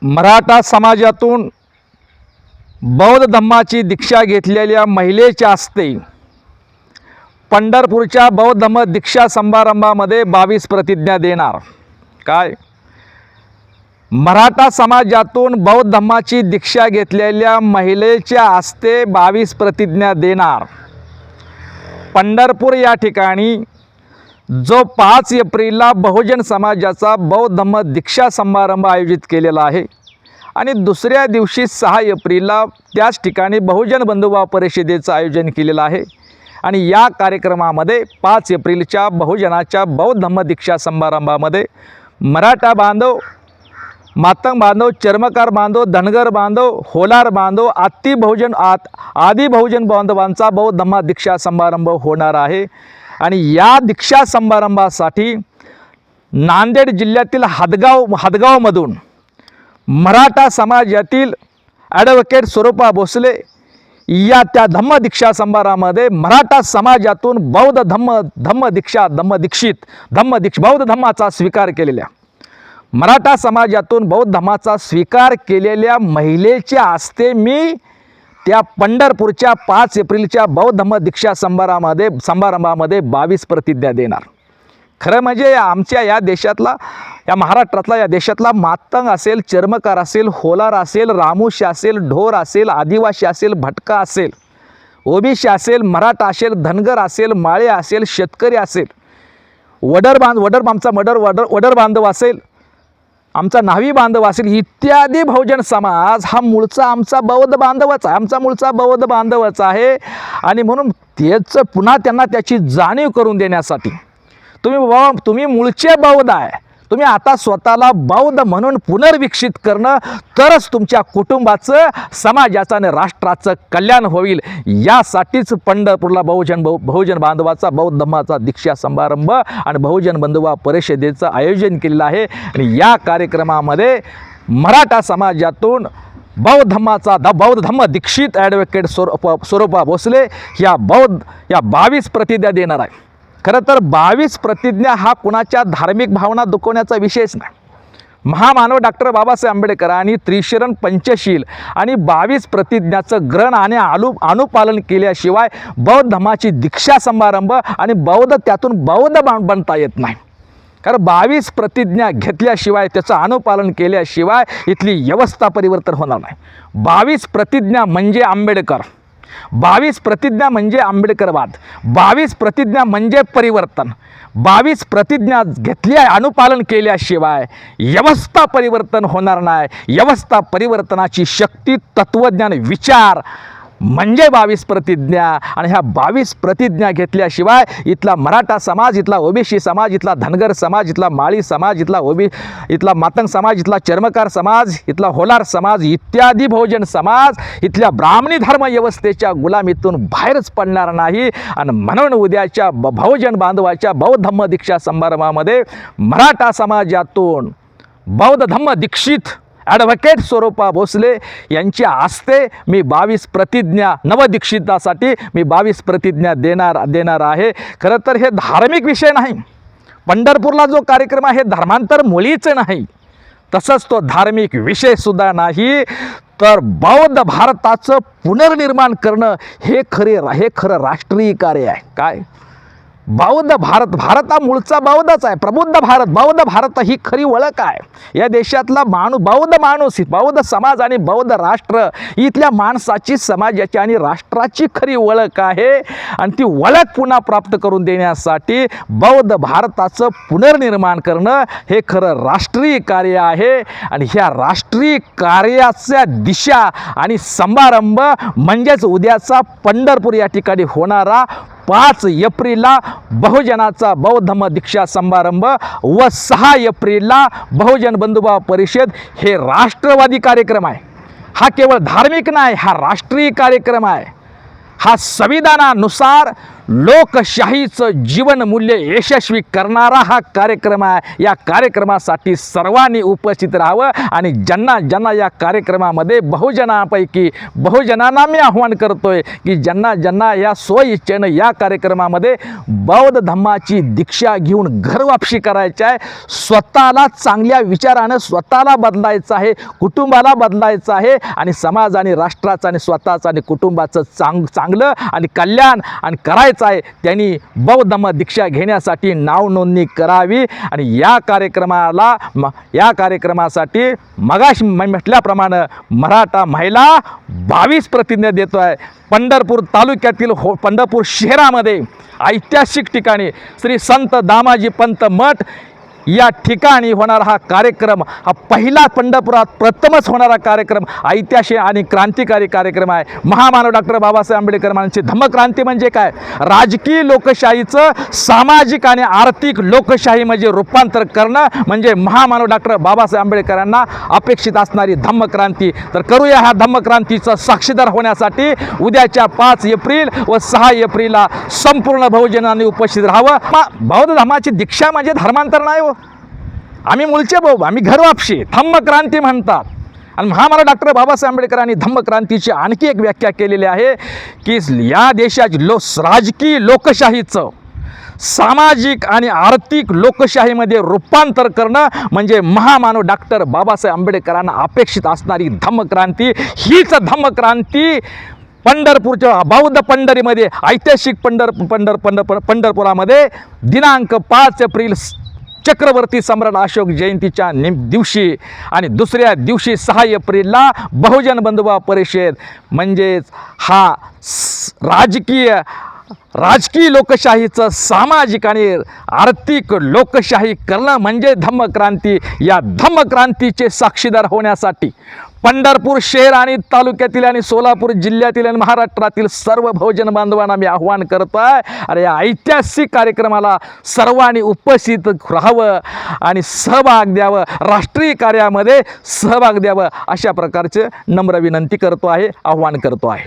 मराठा समाजातून बौद्ध धम्माची दीक्षा घेतलेल्या महिलेच्या हस्ते पंढरपूरच्या बौद्ध धम्म दीक्षा समारंभामध्ये 22 प्रतिज्ञा देणार। काय मराठा समाजातून बौद्ध धम्माची दीक्षा घेतलेल्या महिलेच्या हस्ते 22 प्रतिज्ञा देणार। पंढरपूर या ठिकाणी जो 5 एप्रिलला बहुजन समाजाचा बौद्ध धम्म दीक्षा समारंभ आयोजित केलेला आहे आणि दुसऱ्या दिवशी 6 एप्रिलला त्याच ठिकाणी बहुजन बंधुभाव परिषदेचं आयोजन केलेलं आहे आणि या कार्यक्रमामध्ये 5 एप्रिलच्या बहुजनाच्या बौद्ध धम्म दीक्षा समारंभामध्ये मराठा बांधव, मातंग बांधव, चर्मकार बांधव, धनगर बांधव, होलार बांधव, आदी बहुजन बांधवांचा बौद्ध धम्म दीक्षा समारंभ होणार आहे। आणि या दीक्षा समारंभासाठी नांदेड जिल्ह्यातील हदगावमधून मराठा समाजातील ॲडव्होकेट स्वरूपा भोसले या त्या धम्म दीक्षा समारंभामध्ये मराठा समाजातून बौद्ध बौद्ध धम्माचा स्वीकार केलेल्या मराठा समाजातून बौद्ध धम्माचा स्वीकार केलेल्या महिलेच्या हस्ते मी त्या पंढरपूरच्या 5 एप्रिलच्या बौद्ध धम्म दीक्षा समारंभामध्ये 22 प्रतिज्ञा देणार। खरं म्हणजे आमच्या या देशातला, या महाराष्ट्रातला, या देशातला मातंग असेल, चर्मकार असेल, होलार असेल, रामूश असेल, ढोर असेल, आदिवासी असेल, भटका असेल, ओबीसी असेल, मराठा असेल, धनगर असेल, माळे असेल, शेतकरी असेल, वडर बांधव असेल, आमचा न्हावी बांधव असेल, इत्यादी बहुजन समाज हा मूळचा आमचा बौद्ध बांधवच आहे, आमचा मूळचा बौद्ध बांधवच आहे। आणि म्हणून तेच पुन्हा त्यांना त्याची जाणीव करून देण्यासाठी तुम्ही मूळचे बौद्ध आहे, तुम्ही आता स्वतःला बौद्ध म्हणून पुनर्विकसित करणं, तरच तुमच्या कुटुंबाचं, समाजाचं आणि राष्ट्राचं कल्याण होईल। यासाठीच पंढरपूरला बहुजन बांधवाचा बौद्ध धम्माचा दीक्षा समारंभ आणि बहुजन बंधुभाव परिषदेचं आयोजन केलेलं आहे। आणि या कार्यक्रमामध्ये मराठा समाजातून बौद्ध धम्म दीक्षित ॲडव्होकेट स्वरूपा भोसले या 22 प्रतिज्ञा देणार आहे। खरं तर 22 प्रतिज्ञा हा कुणाच्या धार्मिक भावना दुखवण्याचा विषयच नाही। महामानव डॉक्टर बाबासाहेब आंबेडकरांनी त्रिशरण पंचशील आणि 22 प्रतिज्ञाचं ग्रहण आणि अनुपालन केल्याशिवाय बौद्ध धम्माची दीक्षा समारंभ आणि त्यातून बौद्ध बनता येत नाही। कारण 22 प्रतिज्ञा घेतल्याशिवाय त्याचं अनुपालन केल्याशिवाय इथली व्यवस्था परिवर्तन होणार नाही। 22 प्रतिज्ञा म्हणजे आंबेडकर, 22 प्रतिज्ञा म्हणजे आंबेडकरवाद, 22 प्रतिज्ञा म्हणजे परिवर्तन। 22 प्रतिज्ञा अनुपालन केल्याशिवाय व्यवस्था परिवर्तन होणार नाही। व्यवस्था परिवर्तनाची शक्ती, तत्वज्ञान, विचार म्हणजे 22 प्रतिज्ञा। आणि ह्या 22 प्रतिज्ञा घेतल्याशिवाय इथला मराठा समाज, इथला ओबीसी समाज, इथला धनगर समाज, इथला माळी समाज, इथला मातंग समाज, इथला चर्मकार समाज, इथला होलार समाज, इत्यादी बहुजन समाज इथल्या ब्राह्मणी धर्म व्यवस्थेच्या गुलामीतून बाहेरच पडणार नाही। आणि म्हणून उद्याच्या बहुजन बांधवाच्या बौद्ध धम्म दीक्षा समारंभामध्ये मराठा समाजातून बौद्ध धम्म दीक्षित ॲडव्होकेट स्वरूपा भोसले यांच्या हस्ते मी 22 प्रतिज्ञा, नवदीक्षितासाठी मी 22 प्रतिज्ञा देणार आहे। खरं तर हे धार्मिक विषय नाही, पंढरपूरला जो कार्यक्रम आहे धर्मांतर मुळीच नाही, तसंच तो धार्मिक विषयसुद्धा नाही, तर बौद्ध भारताचं पुनर्निर्माण करणं हे खरं राष्ट्रीय कार्य आहे। काय बौद्ध भारत हा मूळचा बौद्धच आहे, प्रबुद्ध भारत, बौद्ध भारत ही खरी ओळख आहे। या देशातला बौद्ध माणूस, बौद्ध समाज आणि बौद्ध राष्ट्र इथल्या माणसाची, समाजाची आणि राष्ट्राची खरी ओळख आहे। आणि ती ओळख पुन्हा प्राप्त करून देण्यासाठी बौद्ध भारताचं पुनर्निर्माण करणं हे खरं राष्ट्रीय कार्य आहे। आणि ह्या राष्ट्रीय कार्याच्या दिशा आणि समारंभ म्हणजेच उद्याचा पंढरपूर या ठिकाणी होणारा 5 एप्रिलला बहुजनाचा बौद्ध धम्म दीक्षा समारंभ व 6 एप्रिलला बहुजन बंधुभाव परिषद हे राष्ट्रवादी कार्यक्रम आहे। हा केवळ धार्मिक नाही, हा राष्ट्रीय कार्यक्रम आहे। हा संविधानानुसार लोकशाहीचं जीवनमूल्य यशस्वी करणारा हा कार्यक्रम आहे. या कार्यक्रमासाठी सर्वांनी उपस्थित राहावं आणि ज्यांना ज्यांना या कार्यक्रमामध्ये बहुजनांपैकी बहुजनांना मी आव्हान करतोय की ज्यांना ज्यांना या स्वइच्छेनं या कार्यक्रमामध्ये बौद्ध धम्माची दीक्षा घेऊन घरवापसी करायची आहे, स्वतःला चांगल्या विचारानं स्वतःला बदलायचं आहे, कुटुंबाला बदलायचं आहे आणि समाज आणि राष्ट्राचं आणि स्वतःचं आणि कुटुंबाचं चांगलं आणि कल्याण आणि करायचं आहे, त्यांनी बौद्ध धम्म दीक्षा घेण्यासाठी नाव नोंदणी करावी. आणि या कार्यक्रमासाठी मगाशी म्हटल्याप्रमाणे मराठा महिला 22 प्रतिज्ञा देतो आहे. पंढरपूर तालुक्यातील पंढरपूर शहरामध्ये ऐतिहासिक ठिकाणी श्री संत दामाजी पंत मठ या ठिकाणी होणारा हा कार्यक्रम हा पहिला पंढरपुरात प्रथमच होणारा कार्यक्रम ऐतिहासिक आणि क्रांतिकारी कार्यक्रम आहे. महामानव डॉक्टर बाबासाहेब आंबेडकरांची धम्मक्रांती म्हणजे काय? राजकीय लोकशाहीचं सामाजिक आणि आर्थिक लोकशाहीमध्ये रूपांतर करणं म्हणजे महामानव डॉक्टर बाबासाहेब आंबेडकरांना अपेक्षित असणारी धम्मक्रांती. तर करूया ह्या धम्मक्रांतीचं साक्षीदार होण्यासाठी उद्याच्या 5 एप्रिल व 6 एप्रिलला संपूर्ण बहुजनांनी उपस्थित राहावं. बौद्ध धर्माची दीक्षा म्हणजे धर्मांतर नाही हो. आम्ही मूळचे भाऊ, आम्ही घरवापसी धम्मक्रांती म्हणतात. आणि महामानव डॉक्टर बाबासाहेब आंबेडकरांनी धम्मक्रांतीची आणखी एक व्याख्या केलेली आहे की या देशाची राजकीय लोकशाहीचं सामाजिक आणि आर्थिक लोकशाहीमध्ये रूपांतर करणं म्हणजे महामानव डॉक्टर बाबासाहेब आंबेडकरांना अपेक्षित असणारी धम्मक्रांती. हीच धम्मक्रांती पंढरपूरच्या बौद्ध पंढरीमध्ये ऐतिहासिक पंढरपुरामध्ये दिनांक 5 एप्रिल चक्रवर्ती सम्राट अशोक जयंतीच्या दिवशी आणि दुसऱ्या दिवशी 6 एप्रिलला बहुजन बंधुभाव परिषद म्हणजेच हा राजकीय लोकशाहीचं सामाजिक आणि आर्थिक लोकशाही करणं म्हणजे धम्मक्रांती. या धम्मक्रांतीचे साक्षीदार होण्यासाठी पंढरपूर शहर आणि तालुक्यातील आणि सोलापूर जिल्ह्यातील आणि महाराष्ट्रातील सर्व बहुजन बांधवांना मी आव्हान करतो आहे. अरे या ऐतिहासिक कार्यक्रमाला सर्वांनी उपस्थित राहावं आणि सहभाग द्यावं, राष्ट्रीय कार्यामध्ये सहभाग द्यावं अशा प्रकारचे नम्र विनंती करतो आहे, आव्हान करतो आहे.